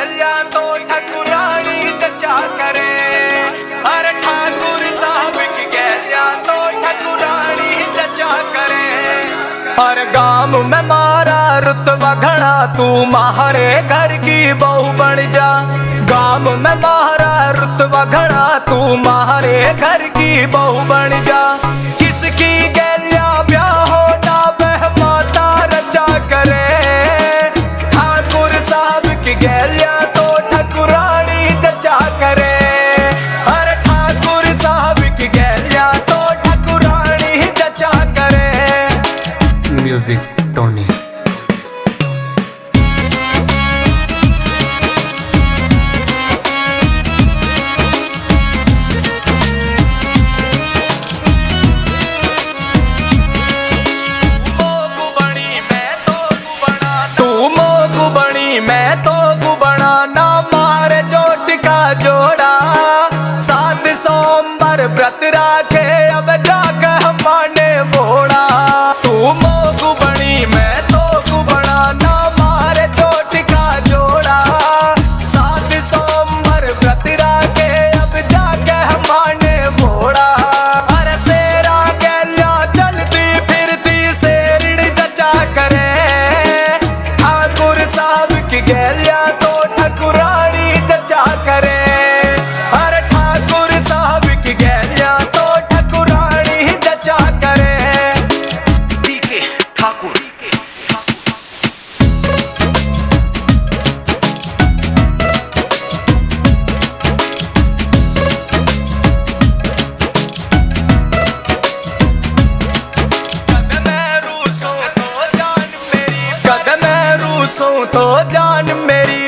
गैलिया तो ठकुरानी जचा करे। अरे ठाकुर साहब की गैलिया तो ठकुरानी जचा करे। और गांव में मारा रुतबा घड़ा, तू मारे घर की बहू बन जा। गांव में मारा रुतबा घड़ा, तू मारे घर की बहू बन जा। किसकी गैलिया ब्याह हो ना बह माता रचा करे। ठाकुर साहब की गैलिया तो ठकुरानी जचा करे। अरे ठाकुर साहब की गैलिया तो ठकुरानी जचा करे। Music Tony. मैं तो गुबना ना मारे जोट का जोड़ा। 7 सोमवार व्रत राखे अब जाकर माने बोड़ा। तू मोगु बनी मैं तो गुबना ना मारे जोट का जोड़ा। 7 सोमवार व्रत राखे अब जाकर माने बोड़ा। अरे सेरा गैलिया चलती फिरती शेरनी जचा करे। ठाकुर साहब की गैलिया तो ठकुरानी जचा करे। अरे ठाकुर साहब की गैलिया तो ठकुरानी जचा करे। डीके ठाकुर। कद मैं रूसों तो जान मेरी